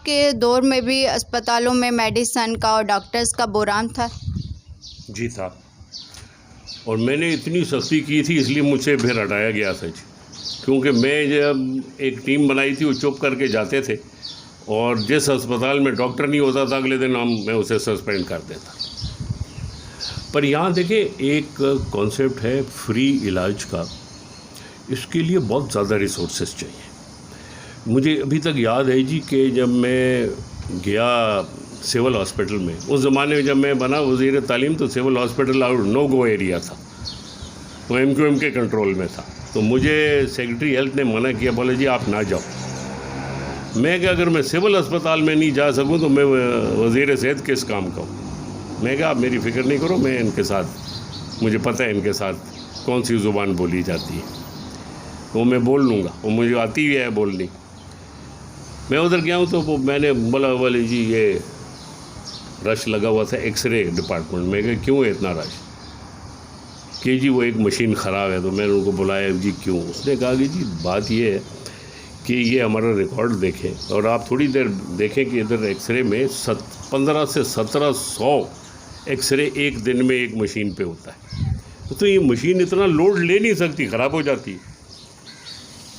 आपके दौर में भी अस्पतालों में मेडिसिन का और डॉक्टर्स का बोरान था? जी था। और मैंने इतनी सख्ती की थी इसलिए मुझसे फिर हटाया गया था जी। क्योंकि मैं जब एक टीम बनाई थी वो चुप करके जाते थे और जिस अस्पताल में डॉक्टर नहीं होता था अगले दिन मैं उसे सस्पेंड कर देता। पर यहाँ देखिए एक कॉन्सेप्ट है फ्री इलाज का, इसके लिए बहुत ज़्यादा रिसोर्सेज चाहिए। मुझे अभी तक याद है जी कि जब मैं गया सिविल हॉस्पिटल में, उस ज़माने में जब मैं बना वज़ीर तालीम तो civil hospital out no go area था, वो MQM के कंट्रोल में था। तो मुझे सेक्रेटरी हेल्थ ने मना किया, बोले जी आप ना जाओ। मैं क्या, अगर मैं सिविल अस्पताल में नहीं जा सकूं तो मैं वज़ीर सेहत किस काम का हूँ। मैं क्या, आप मेरी फ़िक्र नहीं करो, मैं इनके साथ, मुझे पता है इनके साथ कौन सी ज़ुबान बोली जाती है, वो मैं बोल लूँगा, वो मुझे आती भी है बोलनी। मैं उधर गया हूँ तो वो मैंने बोला, बोले जी ये रश लगा हुआ था एक्सरे डिपार्टमेंट में। कहा क्यों है इतना रश? कि जी वो एक मशीन ख़राब है। तो मैंने उनको बुलाया, जी क्यों? उसने कहा कि जी बात ये है कि ये हमारा रिकॉर्ड देखें और आप थोड़ी देर देखें कि इधर एक्सरे में 15 से 1700 एक्सरे एक दिन में एक मशीन पे होता है। तो ये मशीन इतना लोड ले नहीं सकती, ख़राब हो जाती है।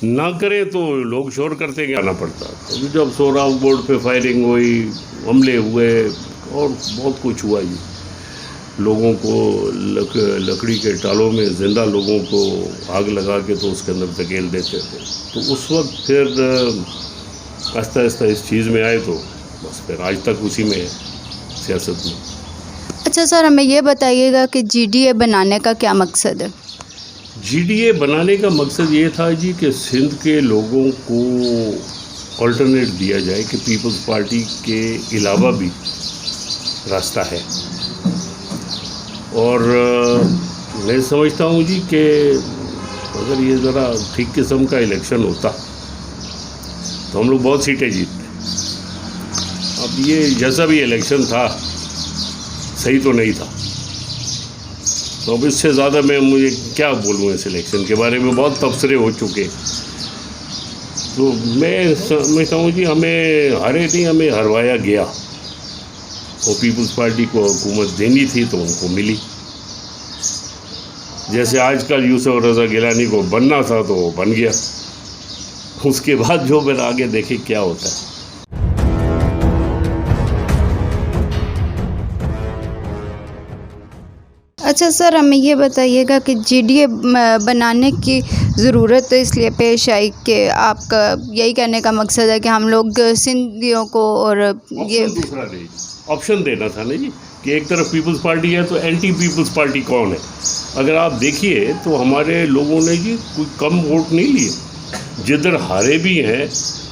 ना करें तो लोग शोर करते आना पड़ता। तो जब सोहराब बोर्ड पे फायरिंग हुई, हमले हुए और बहुत कुछ हुआ जी। लोगों को लकड़ी के टालों में ज़िंदा लोगों को आग लगा के तो उसके अंदर धकेल देते थे। तो उस वक्त फिर आहिस्ता आहिस्ता इस चीज़ में आए तो बस फिर आज तक उसी में है, सियासत में। अच्छा सर, हमें ये बताइएगा कि GDA बनाने का क्या मकसद है? GDA बनाने का मकसद ये था जी कि सिंध के लोगों को ऑल्टरनेट दिया जाए कि पीपल्स पार्टी के अलावा भी रास्ता है। और मैं समझता हूँ जी कि अगर ये ज़रा ठीक किस्म का इलेक्शन होता तो हम लोग बहुत सीटें जीतते। अब ये जैसा भी इलेक्शन था सही तो नहीं था, तो अब इससे ज़्यादा मुझे क्या बोलूँ इस इलेक्शन के बारे में, बहुत तबसरे हो चुके। तो मैं समझता हूँ जी हमें हारे नहीं, हमें हरवाया गया। वो पीपल्स पार्टी को हुकूमत देनी थी तो उनको मिली। जैसे आजकल यूसुफ रज़ा गिलानी को बनना था तो वो बन गया। उसके बाद जो फिर आगे देखे क्या होता है। अच्छा सर, हमें ये बताइएगा कि GDA बनाने की ज़रूरत इसलिए पेश आई कि आपका यही कहने का मकसद है कि हम लोग सिंधियों को और ये दूसरा नहीं, ऑप्शन देना था ना जी कि एक तरफ पीपल्स पार्टी है तो एंटी पीपल्स पार्टी कौन है। अगर आप देखिए तो हमारे लोगों ने जी कोई कम वोट नहीं लिए, जिधर हारे भी हैं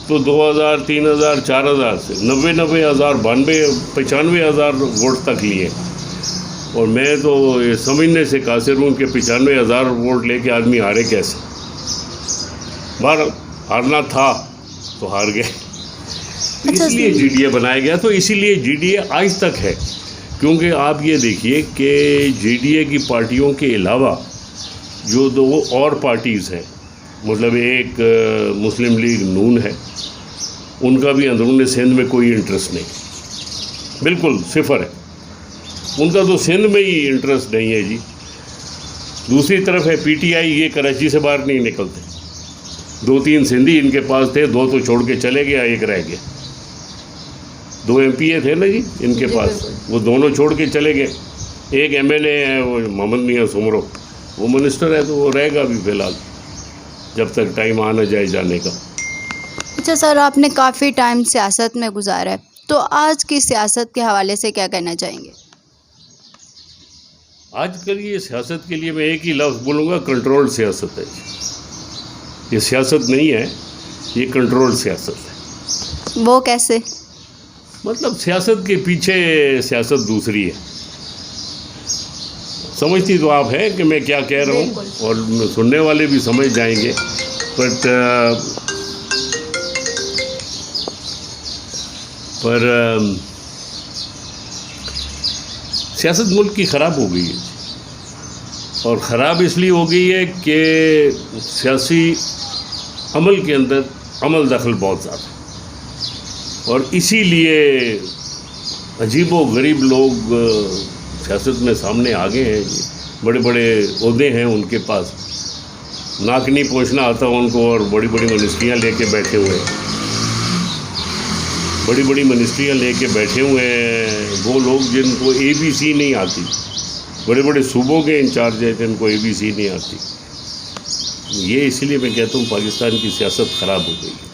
तो 2000, 3000, 4000 से 90,000, 92,000, 95,000 वोट तक लिए। और मैं तो ये समझने से कासिर हूँ कि 95,000 वोट लेके आदमी हारे कैसे। बार हारना था तो हार गए। इसलिए GDA बनाया गया। तो इसीलिए GDA आज तक है, क्योंकि आप ये देखिए कि GDA की पार्टियों के अलावा जो दो और पार्टीज़ हैं, मतलब एक मुस्लिम लीग नून है, उनका भी अंदरूनी सिंध में कोई इंटरेस्ट नहीं, बिल्कुल सिफर है उनका, तो सिंध में ही इंटरेस्ट नहीं है जी। दूसरी तरफ है PTI, ये कराची से बाहर नहीं निकलते। 2-3 सिंधी इनके पास थे, 2 तो छोड़ के चले गया, 1 रह गया। 2 MPA थे ना जी इनके पास, वो दोनों छोड़ के चले गए। एक MLA है वो मोहम्मद मियाँ सुमरो, वो मिनिस्टर है तो वो रहेगा भी फ़िलहाल जब तक टाइम आना जाए जाने का। अच्छा सर, आपने काफ़ी टाइम सियासत में गुजारा है, तो आज की सियासत के हवाले से क्या कहना चाहेंगे? आजकल ये सियासत के लिए मैं एक ही लफ्ज़ बोलूँगा, कंट्रोल सियासत है। ये सियासत नहीं है, ये कंट्रोल सियासत है। वो कैसे? मतलब सियासत के पीछे सियासत दूसरी है। समझती तो आप हैं कि मैं क्या कह रहा हूँ, और सुनने वाले भी समझ जाएंगे। बट सियासत मुल्क की ख़राब हो गई है, और ख़राब इसलिए हो गई है कि सियासी अमल के अंदर अमल दखल बहुत ज़्यादा। और इसीलिए अजीबो गरीब लोग सियासत में सामने आ गए हैं। बड़े बड़े ओहदे हैं उनके पास, नाक नहीं पहुँचना आता उनको, और बड़ी बड़ी मिनिस्ट्रियाँ लेके बैठे हुए हैं, बड़ी बड़ी मिनिस्ट्रियाँ लेके बैठे हुए हैं वो लोग जिनको ABC नहीं आती। बड़े बड़े सूबों के इंचार्ज हैं जिनको ABC नहीं आती। ये इसलिए मैं कहता हूँ पाकिस्तान की सियासत ख़राब हो गई है।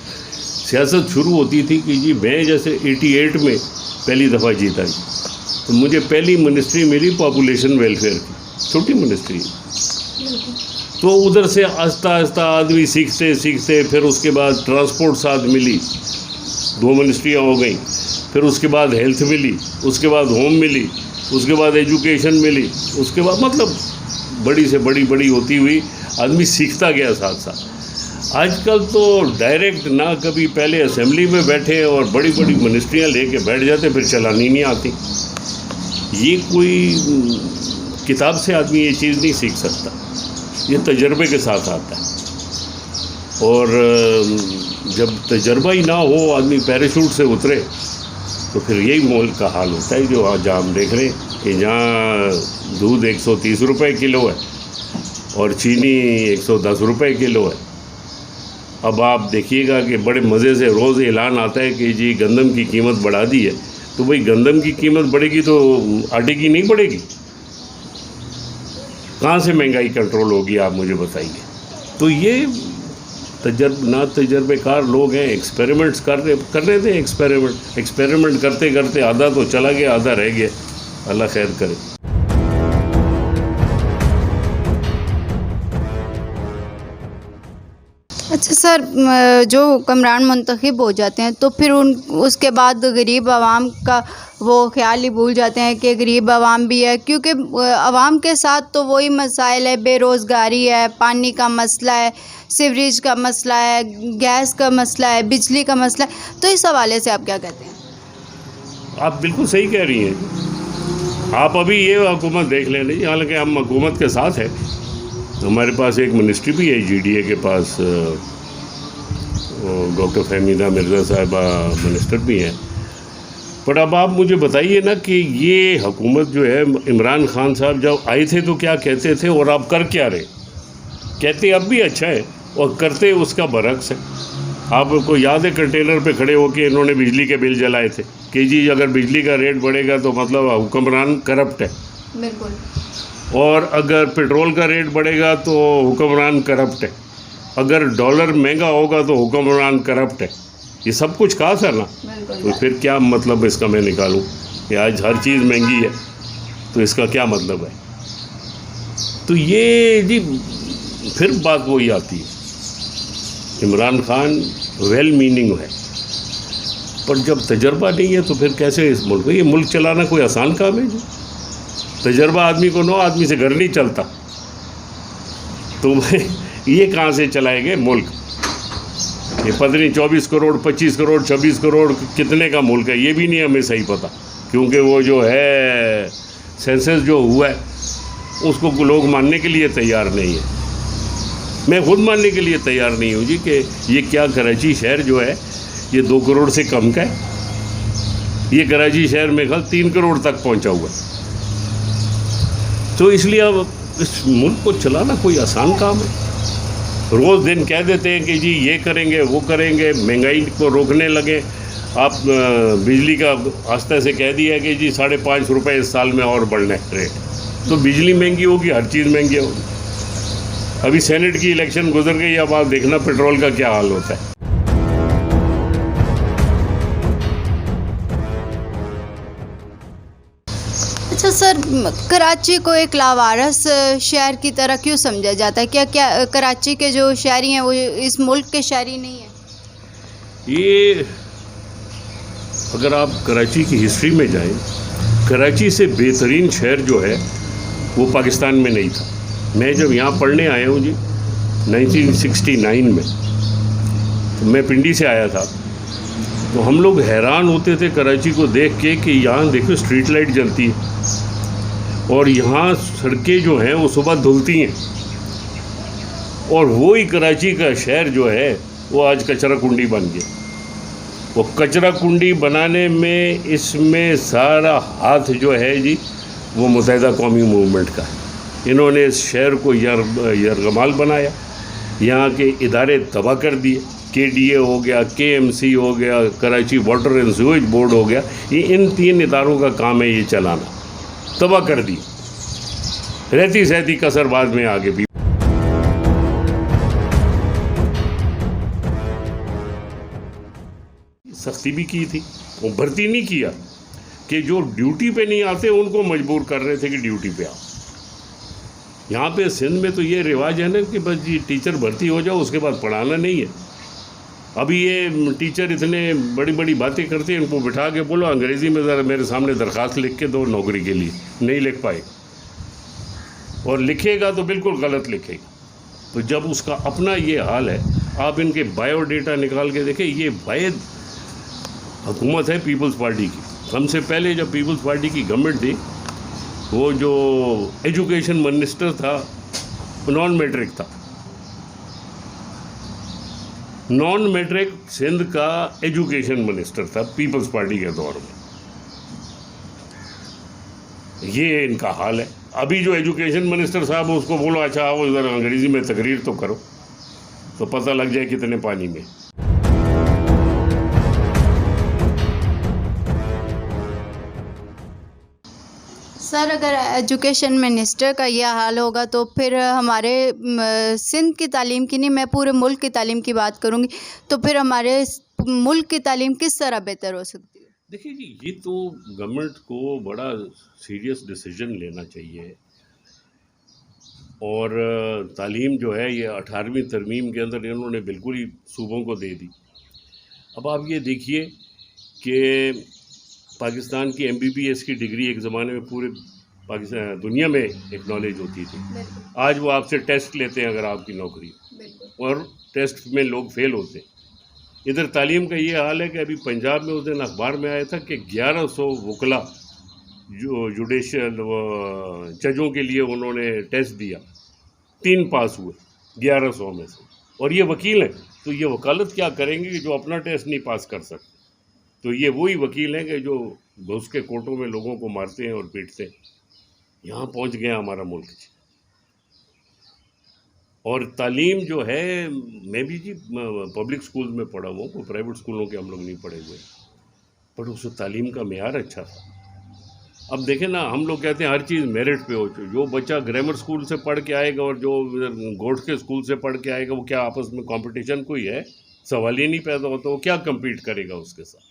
सियासत शुरू होती थी कि जी मैं जैसे 88 में पहली दफ़ा जीता जी, तो मुझे पहली मिनिस्ट्री मिली पॉपुलेशन वेलफेयर की, छोटी मिनिस्ट्री। तो उधर से आस्ता आस्ता आदमी सीखते सीखते फिर उसके बाद ट्रांसपोर्ट साथ मिली, 2 मिनिस्ट्रियाँ हो गई। फिर उसके बाद हेल्थ मिली, उसके बाद होम मिली, उसके बाद एजुकेशन मिली, उसके बाद मतलब बड़ी से बड़ी होती हुई आदमी सीखता गया साथ साथ। आजकल तो डायरेक्ट ना कभी पहले असेंबली में बैठे और बड़ी बड़ी मिनिस्ट्रियाँ लेके बैठ जाते, फिर चलानी नहीं आती। ये कोई किताब से आदमी ये चीज़ नहीं सीख सकता, ये तजर्बे के साथ आता है। और जब तजर्बा ही ना हो, आदमी पैराशूट से उतरे, तो फिर यही मुल्क का हाल होता है जो आज हम देख रहे हैं कि जहाँ दूध 130 रुपये किलो है और चीनी 110 रुपये किलो है। अब आप देखिएगा कि बड़े मज़े से रोज़ ऐलान आता है कि जी गंदम की कीमत बढ़ा दी है, तो भाई गंदम की कीमत बढ़ेगी तो आटे की नहीं बढ़ेगी? कहाँ से महंगाई कंट्रोल होगी, आप मुझे बताइए। तो ये तजर्बेकार लोग हैं, एक्सपेरिमेंट्स कर रहे थे। एक्सपेरिमेंट करते करते आधा तो चला गया, आधा रह गया। अल्लाह खैर करे। अच्छा सर, जो हुक्मरान मुंतखब हो जाते हैं तो फिर उसके बाद गरीब आवाम का वो ख्याल ही भूल जाते हैं कि गरीब आवाम भी है, क्योंकि आवाम के साथ तो वही मसाइल है, बेरोज़गारी है, पानी का मसला है, सीवरेज का मसला है, गैस का मसला है, बिजली का मसला है। तो इस हवाले से आप क्या कहते हैं? आप बिल्कुल सही कह रही हैं। आप अभी ये हुकूमत देख लें, नहीं, हालांकि हम हुकूमत के साथ है, हमारे पास एक मिनिस्ट्री भी है GDA के पास, डॉक्टर फहमीदा मिर्ज़ा साहिबा मिनिस्टर भी हैं। पर अब आप मुझे बताइए ना कि ये हुकूमत जो है, इमरान खान साहब जब आए थे तो क्या कहते थे और आप कर क्या रहे? कहते अब भी अच्छा है और करते उसका बरक्स है। आपको याद है कंटेनर पे खड़े होकर इन्होंने बिजली के बिल जलाए थे कि जी अगर बिजली का रेट बढ़ेगा तो मतलब हुक्मरान करप्ट है। बिल्कुल। और अगर पेट्रोल का रेट बढ़ेगा तो हुक्मरान करप्ट है, अगर डॉलर महंगा होगा तो हुक्मरान करप्ट है। ये सब कुछ कहा सर ना, तो फिर क्या मतलब इसका मैं निकालूं कि आज हर चीज़ महंगी है, तो इसका क्या मतलब है? तो ये जी फिर बात वही आती है, इमरान खान वेल मीनिंग है, पर जब तजर्बा नहीं है तो फिर कैसे इस मुल्क में, ये मुल्क चलाना कोई आसान काम है जी? तजर्बा आदमी को 9 आदमी से घर नहीं चलता, तो ये कहाँ से चलाएंगे मुल्क? ये पता नहीं 24 करोड़ 25 करोड़ 26 करोड़ कितने का मुल्क है, ये भी नहीं हमें सही पता, क्योंकि वो जो है सेंसस जो हुआ है उसको लोग मानने के लिए तैयार नहीं है। मैं खुद मानने के लिए तैयार नहीं हूँ जी कि ये क्या कराची शहर जो है ये 2 करोड़ से कम का है। ये कराची शहर में कल 3 करोड़ तक पहुँचा हुआ है। तो इसलिए अब इस मुल्क को चलाना कोई आसान काम है? रोज़ दिन कह देते हैं कि जी ये करेंगे वो करेंगे, महंगाई को रोकने लगे। आप बिजली का आस्ते से कह दिया कि जी 5.5 रुपये इस साल में और बढ़ना है रेट, तो बिजली महंगी होगी, हर चीज़ महंगी होगी। अभी सेनेट की इलेक्शन गुजर गई, अब आप देखना पेट्रोल का क्या हाल होता है। अच्छा सर, कराची को एक लावारस शहर की तरह क्यों समझा जाता है? क्या कराची के जो शहरी हैं वो इस मुल्क के शहरी नहीं हैं? ये अगर आप कराची की हिस्ट्री में जाएं, कराची से बेहतरीन शहर जो है वो पाकिस्तान में नहीं था। मैं जब यहाँ पढ़ने आया हूँ जी 1969 में, तो मैं पिंडी से आया था, तो हम लोग हैरान होते थे कराची को देख के कि यहाँ देखो स्ट्रीट लाइट जलती है और यहाँ सड़कें जो हैं वो सुबह धुलती हैं, और वही कराची का शहर जो है वो आज कचरा कुंडी बन गया। वो कचरा कुंडी बनाने में इसमें सारा हाथ जो है जी वो मुत्तहिदा कौमी मूवमेंट का है। इन्होंने इस शहर को यरगमाल बनाया, यहाँ के इदारे तबाह कर दिए। KDA हो गया, KMC हो गया, Karachi water and sewage board हो गया, ये इन 3 इदारों का काम है ये चलाना, तबाह कर दी। रहती सहती कसर बाद में आगे भी सख्ती भी की थी, वो भर्ती नहीं किया कि जो ड्यूटी पे नहीं आते उनको मजबूर कर रहे थे कि ड्यूटी पे आओ। यहाँ पे सिंध में तो ये रिवाज है ना कि बस जी टीचर भर्ती हो जाओ, उसके बाद पढ़ाना नहीं है। अभी ये टीचर इतने बड़ी बड़ी बातें करते हैं, इनको बिठा के बोलो अंग्रेज़ी में ज़रा मेरे सामने दरख्वास्त लिख के दो नौकरी के लिए, नहीं लिख पाए, और लिखेगा तो बिल्कुल गलत लिखेगा। तो जब उसका अपना ये हाल है, आप इनके बायोडेटा निकाल के देखें। ये वाहिद हुकूमत है पीपल्स पार्टी की। हमसे पहले जब पीपल्स पार्टी की गवर्नमेंट थी, वो जो एजुकेशन मिनिस्टर था नॉन मैट्रिक था, नॉन मैट्रिक सिंध का एजुकेशन मिनिस्टर था पीपल्स पार्टी के दौर में। ये इनका हाल है। अभी जो एजुकेशन मिनिस्टर साहब उसको बोलो अच्छा आओ इधर अंग्रेज़ी में तकरीर तो करो, तो पता लग जाए कितने पानी में। सर, अगर एजुकेशन मिनिस्टर का यह हाल होगा तो फिर हमारे सिंध की तालीम की नहीं, मैं पूरे मुल्क की तालीम की बात करूंगी, तो फिर हमारे मुल्क की तालीम किस तरह बेहतर हो सकती है? देखिए जी, ये तो गवर्नमेंट को बड़ा सीरियस डिसीजन लेना चाहिए। और तालीम जो है ये 18वीं तरमीम के अंदर इन्होंने बिल्कुल ही सूबों को दे दी। अब आप ये देखिए कि पाकिस्तान की MBBS की डिग्री एक ज़माने में पूरे पाकिस्तान दुनिया में एक्नॉलेज होती थी। आज वो आपसे टेस्ट लेते हैं अगर आपकी नौकरी, और टेस्ट में लोग फेल होते हैं। इधर तालीम का ये हाल है कि अभी पंजाब में उस दिन अखबार में आया था कि 1100 वकला जो जुडिशल जजों के लिए उन्होंने टेस्ट दिया, 3 पास हुए 1100 में से, और ये वकील हैं। तो ये वकालत क्या करेंगे कि जो अपना टेस्ट नहीं पास कर सकते? तो ये वही वकील हैं कि जो घुस के कोर्टों में लोगों को मारते हैं और पीटते हैं। यहाँ पहुँच गया हमारा मुल्क। और तालीम जो है, मैं भी जी पब्लिक स्कूल में पढ़ा हुआ हूँ, प्राइवेट स्कूलों के हम लोग नहीं पढ़े हुए, पर उस तालीम का मेयार अच्छा था। अब देखें ना, हम लोग कहते हैं हर चीज़ मेरिट पे हो। जो बच्चा ग्रामर स्कूल से पढ़ के आएगा और जो गोठ के स्कूल से पढ़ के आएगा, वो क्या आपस में कंपटीशन कोई है? सवाल ही नहीं पैदा होता। वो क्या कम्पीट करेगा उसके साथ?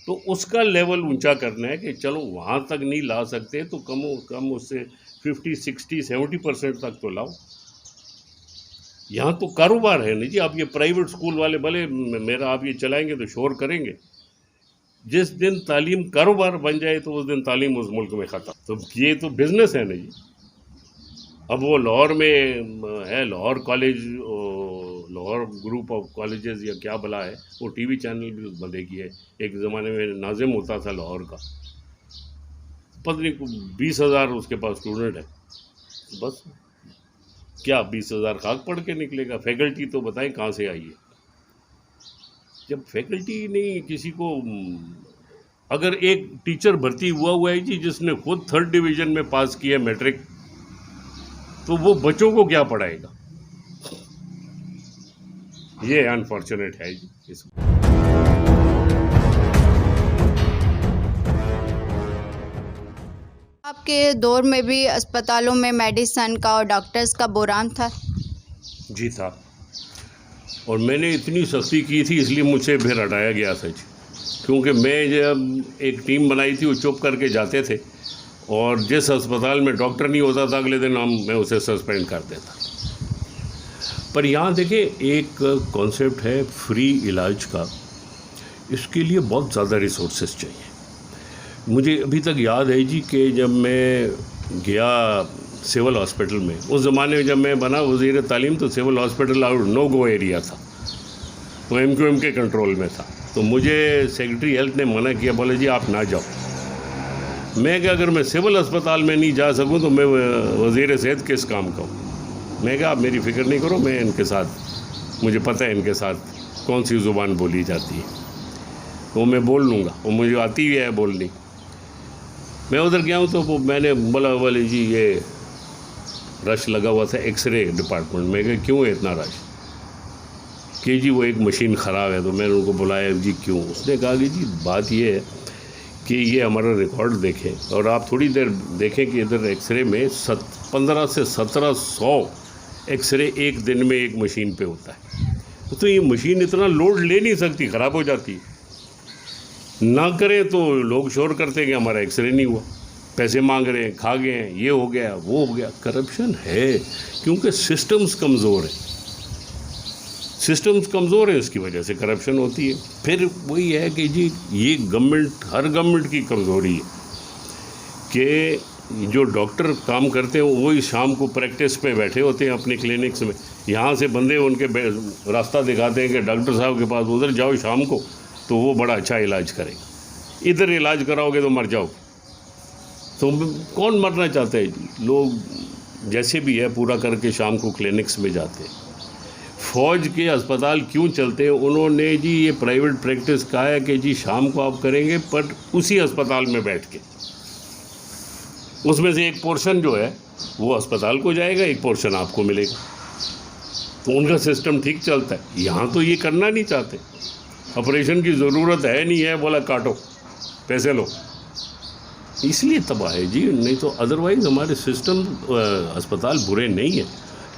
तो उसका लेवल ऊंचा करना है कि चलो वहाँ तक नहीं ला सकते तो कम कम उससे 50, 60, 70% तक तो लाओ। यहाँ तो कारोबार है नहीं जी। आप ये प्राइवेट स्कूल वाले भले मेरा आप ये चलाएंगे तो शोर करेंगे, जिस दिन तालीम कारोबार बन जाए तो उस दिन तालीम उस मुल्क में ख़त्म। तो ये तो बिज़नेस है ना जी। अब वो लाहौर में है, Lahore college, Lahore group of colleges या क्या भला है, वो TV चैनल भी उस बंदे की है। एक ज़माने में नाजिम होता था लाहौर का, पता नहीं 20,000 उसके पास स्टूडेंट है। बस क्या 20,000 खाक पढ़ के निकलेगा? फैकल्टी तो बताएं कहाँ से आई है? जब फैकल्टी नहीं किसी को, अगर एक टीचर भर्ती हुआ है जी जिसने खुद 3rd डिवीज़न में पास किया मैट्रिक, तो वो बच्चों को क्या पढ़ाएगा? ये अनफॉर्चुनेट है जी। आपके दौर में भी अस्पतालों में मेडिसिन का और डॉक्टर्स का बुहरान था? जी था, और मैंने इतनी सख्ती की थी इसलिए मुझसे फिर हटाया गया था जी। क्योंकि मैं जब एक टीम बनाई थी, वो चुप करके जाते थे, और जिस अस्पताल में डॉक्टर नहीं होता था अगले दिन मैं उसे सस्पेंड कर देता। पर यहाँ देखिए, एक कॉन्सेप्ट है फ्री इलाज का, इसके लिए बहुत ज़्यादा रिसोर्सेज चाहिए। मुझे अभी तक याद है जी कि जब मैं गया सिविल हॉस्पिटल में, उस ज़माने में जब मैं बना वज़ीर तालीम, तो civil hospital out no go area था, वो MQM के कंट्रोल में था। तो मुझे सेक्रेटरी हेल्थ ने मना किया, बोले जी आप ना जाओ। मैं क्या, अगर मैं सिविल अस्पताल में नहीं जा सकूं तो मैं वज़ीर सेहत किस काम का हूँ? मैं क्या, आप मेरी फ़िक्र नहीं करो, मैं इनके साथ, मुझे पता है इनके साथ कौन सी ज़ुबान बोली जाती है। वो मैं बोल लूँगा, वो मुझे आती भी है बोलनी। मैं उधर गया हूँ तो वो मैंने बोला बोले जी ये रश लगा हुआ था एक्सरे डिपार्टमेंट में। कहा क्यों है इतना रश? कि जी वो एक मशीन ख़राब है। तो मैंने उनको बुलाया, जी क्यों? उसने कहा कि जी बात ये है कि ये हमारा रिकॉर्ड देखें और आप थोड़ी देर देखें कि इधर एक्सरे में 15 से 1700 एक्सरे एक दिन में एक मशीन पे होता है। तो ये मशीन इतना लोड ले नहीं सकती, ख़राब हो जाती है। ना करें तो लोग शोर करते हैं कि हमारा एक्सरे नहीं हुआ, पैसे मांग रहे हैं, खा गए हैं, ये हो गया वो हो गया। करप्शन है क्योंकि सिस्टम्स कमज़ोर हैं, सिस्टम्स कमज़ोर है, इसकी वजह से करप्शन होती है। फिर वही है कि जी ये गवर्नमेंट, हर गवर्नमेंट की कमज़ोरी है कि जो डॉक्टर काम करते हैं वही शाम को प्रैक्टिस पे बैठे होते हैं अपने क्लिनिक्स में। यहाँ से बंदे उनके रास्ता दिखाते हैं कि डॉक्टर साहब के पास उधर जाओ शाम को तो वो बड़ा अच्छा इलाज करेगा, इधर इलाज कराओगे तो मर जाओ। तो कौन मरना चाहते हैं? लोग जैसे भी है पूरा करके शाम को क्लिनिक्स में जाते हैं। फ़ौज के अस्पताल क्यों चलते हैं? उन्होंने जी ये प्राइवेट प्रैक्टिस कहा है कि जी शाम को आप करेंगे पर उसी अस्पताल में बैठ के, उसमें से एक पोर्शन जो है वो अस्पताल को जाएगा, एक पोर्शन आपको मिलेगा। तो उनका सिस्टम ठीक चलता है। यहाँ तो ये करना नहीं चाहते, ऑपरेशन की ज़रूरत है नहीं है, बोला काटो पैसे लो, इसलिए तबाह है जी। नहीं तो अदरवाइज़ हमारे सिस्टम अस्पताल बुरे नहीं है।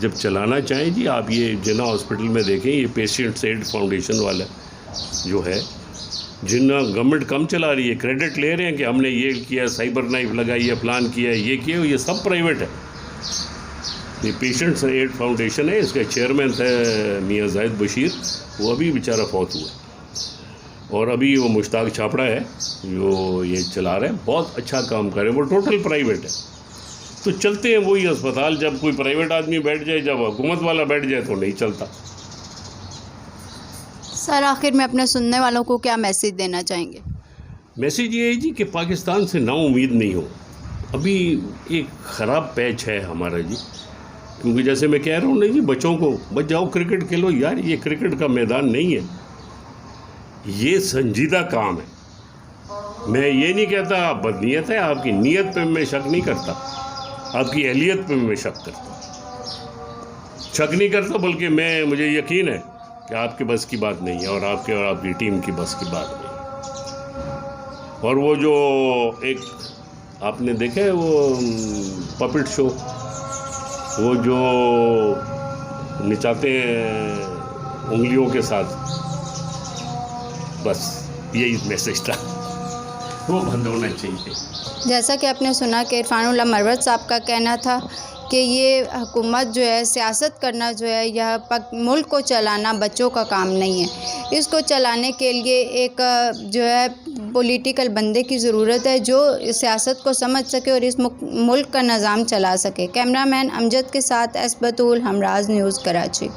जब चलाना चाहें जी आप ये जिन्ना हॉस्पिटल में देखें, ये पेशेंट्स एड फाउंडेशन वाला जो है, जिन्ना गवर्नमेंट कम चला रही है, क्रेडिट ले रहे हैं कि हमने ये किया, साइबर नाइफ लगाई है, प्लान किया, ये किया, ये सब प्राइवेट है। ये पेशेंट्स एड फाउंडेशन है, इसका चेयरमैन थे मियाँ जाहिद बशीर, वो अभी बेचारा फौत हुआ। और अभी वो मुश्ताक छापड़ा है जो ये चला रहे हैं, बहुत अच्छा काम कर रहे हैं, वो टोटल प्राइवेट है। तो चलते हैं वही अस्पताल, जब कोई प्राइवेट आदमी बैठ जाए, जब हुकूमत वाला बैठ जाए तो नहीं चलता। सर आखिर में अपने सुनने वालों को क्या मैसेज देना चाहेंगे? मैसेज ये है जी कि पाकिस्तान से नाउम्मीद नहीं हो। अभी एक ख़राब पैच है हमारा जी, क्योंकि जैसे मैं कह रहा हूँ ना जी, बच्चों को बच जाओ क्रिकेट खेलो, यार ये क्रिकेट का मैदान नहीं है, ये संजीदा काम है। मैं ये नहीं कहता आप बदनीयत है, आपकी नीयत पे मैं शक नहीं करता, आपकी अहलियत पे मैं शक नहीं करता, बल्कि मुझे यकीन है कि आपके बस की बात नहीं है और आपकी टीम की बस की बात नहीं। और वो जो एक आपने देखा है वो पपेट शो, वो जो नचाते हैं उंगलियों के साथ, बस यही मैसेज था, वो बंद होना चाहिए। जैसा कि आपने सुना कि इरफानुल्लाह मरवत साहब का कहना था कि ये हुकूमत जो है, सियासत करना जो है, यह मुल्क को चलाना बच्चों का काम नहीं है। इसको चलाने के लिए एक जो है पॉलिटिकल बंदे की ज़रूरत है जो सियासत को समझ सके और इस मुल्क का निज़ाम चला सके। कैमरामैन अमजद के साथ एस बतूल, हमराज न्यूज़, कराची।